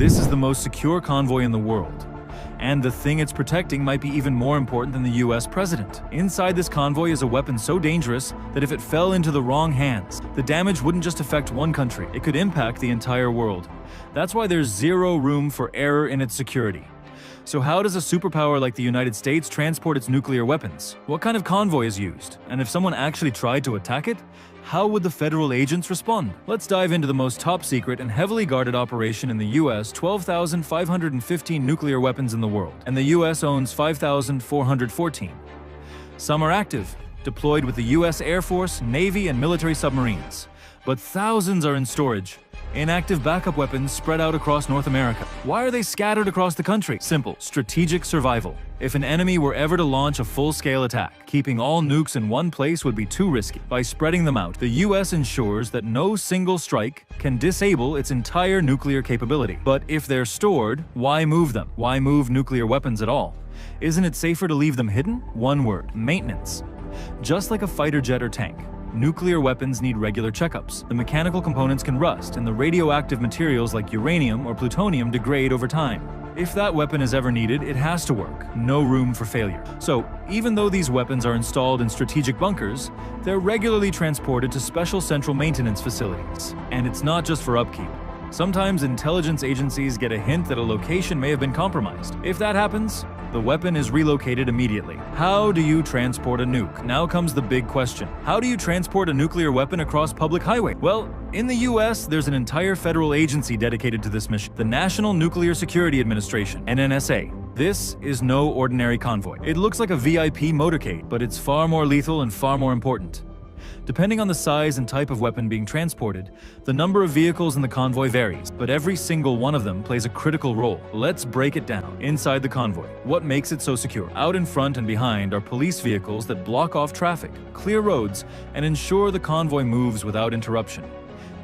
This is the most secure convoy in the world. And the thing it's protecting might be even more important than the US president. Inside this convoy is a weapon so dangerous that if it fell into the wrong hands, the damage wouldn't just affect one country, it could impact the entire world. That's why there's zero room for error in its security. So how does a superpower like the United States transport its nuclear weapons? What kind of convoy is used? And if someone actually tried to attack it, how would the federal agents respond? Let's dive into the most top-secret and heavily guarded operation in the US. 12,515 nuclear weapons in the world, and the US owns 5,414. Some are active, deployed with the US Air Force, Navy, and military submarines. But thousands are in storage, inactive backup weapons spread out across North America. Why are they scattered across the country? Simple: strategic survival. If an enemy were ever to launch a full-scale attack, keeping all nukes in one place would be too risky. By spreading them out, the US ensures that no single strike can disable its entire nuclear capability. But if they're stored, why move them? Why move nuclear weapons at all? Isn't it safer to leave them hidden? One word: maintenance. Just like a fighter jet or tank, nuclear weapons need regular checkups. The mechanical components can rust, and the radioactive materials like uranium or plutonium degrade over time. If that weapon is ever needed, it has to work. No room for failure. So, even though these weapons are installed in strategic bunkers, they're regularly transported to special central maintenance facilities. And it's not just for upkeep. Sometimes intelligence agencies get a hint that a location may have been compromised. If that happens, the weapon is relocated immediately. How do you transport a nuke? Now comes the big question. How do you transport a nuclear weapon across public highway? Well, in the US, there's an entire federal agency dedicated to this mission, the National Nuclear Security Administration, NNSA. This is no ordinary convoy. It looks like a VIP motorcade, but it's far more lethal and far more important. Depending on the size and type of weapon being transported, the number of vehicles in the convoy varies, but every single one of them plays a critical role. Let's break it down. Inside the convoy, what makes it so secure? Out in front and behind are police vehicles that block off traffic, clear roads, and ensure the convoy moves without interruption.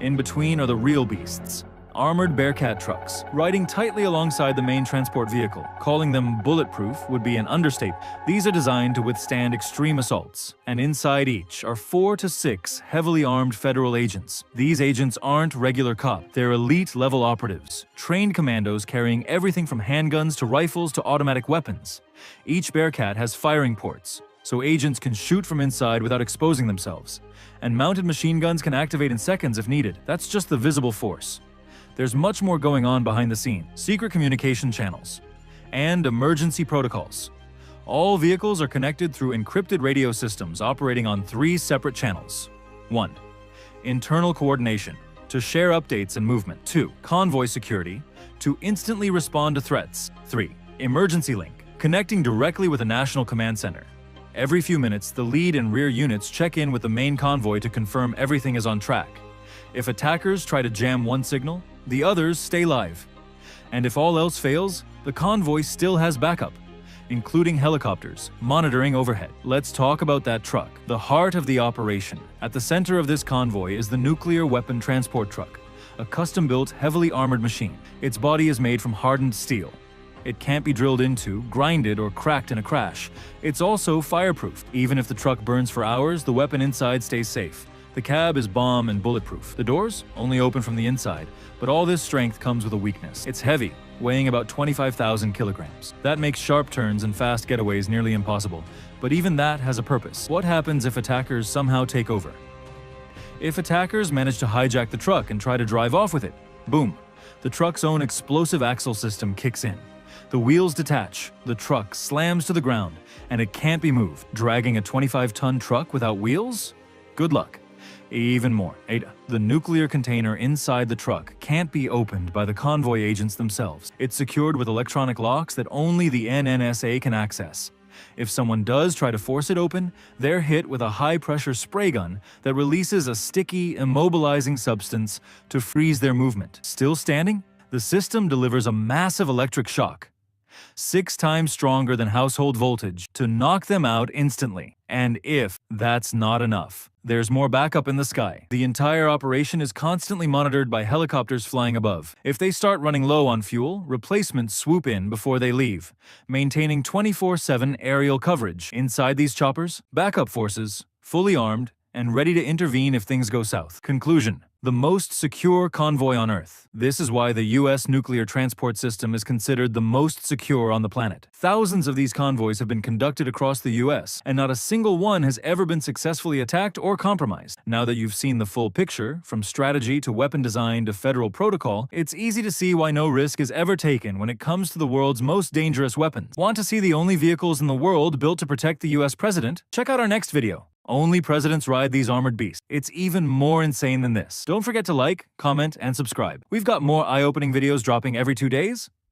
In between are the real beasts, armored Bearcat trucks, riding tightly alongside the main transport vehicle. Calling them bulletproof would be an understatement. These are designed to withstand extreme assaults, and inside each are 4 to 6 heavily armed federal agents. These agents aren't regular cops, they're elite-level operatives, trained commandos carrying everything from handguns to rifles to automatic weapons. Each Bearcat has firing ports, so agents can shoot from inside without exposing themselves. And mounted machine guns can activate in seconds if needed. That's just the visible force. There's much more going on behind the scenes. Secret communication channels and emergency protocols. All vehicles are connected through encrypted radio systems operating on 3 separate channels. 1. Internal coordination, to share updates and movement. 2. Convoy security, to instantly respond to threats. 3. Emergency link, connecting directly with a national command center. Every few minutes, the lead and rear units check in with the main convoy to confirm everything is on track. If attackers try to jam one signal, the others stay live. And if all else fails, the convoy still has backup, including helicopters monitoring overhead. Let's talk about that truck, the heart of the operation. At the center of this convoy is the nuclear weapon transport truck, a custom-built, heavily armored machine. Its body is made from hardened steel. It can't be drilled into, grinded, or cracked in a crash. It's also fireproof. Even if the truck burns for hours, the weapon inside stays safe. The cab is bomb and bulletproof. The doors only open from the inside, but all this strength comes with a weakness. It's heavy, weighing about 25,000 kilograms. That makes sharp turns and fast getaways nearly impossible, but even that has a purpose. What happens if attackers somehow take over? If attackers manage to hijack the truck and try to drive off with it, boom, the truck's own explosive axle system kicks in. The wheels detach, the truck slams to the ground, and it can't be moved. Dragging a 25-ton truck without wheels? Good luck. Even more, the nuclear container inside the truck can't be opened by the convoy agents themselves. It's secured with electronic locks that only the NNSA can access. If someone does try to force it open, they're hit with a high-pressure spray gun that releases a sticky, immobilizing substance to freeze their movement. Still standing? The system delivers a massive electric shock, 6 times stronger than household voltage, to knock them out instantly. And if that's not enough, there's more backup in the sky. The entire operation is constantly monitored by helicopters flying above. If they start running low on fuel, replacements swoop in before they leave, maintaining 24/7 aerial coverage. Inside these choppers, backup forces, fully armed, and ready to intervene if things go south. Conclusion: the most secure convoy on Earth. This is why the US nuclear transport system is considered the most secure on the planet. Thousands of these convoys have been conducted across the US, and not a single one has ever been successfully attacked or compromised. Now that you've seen the full picture, from strategy to weapon design to federal protocol, it's easy to see why no risk is ever taken when it comes to the world's most dangerous weapons. Want to see the only vehicles in the world built to protect the US president? Check out our next video. Only presidents ride these armored beasts. It's even more insane than this. Don't forget to like, comment, and subscribe. We've got more eye-opening videos dropping every 2 days.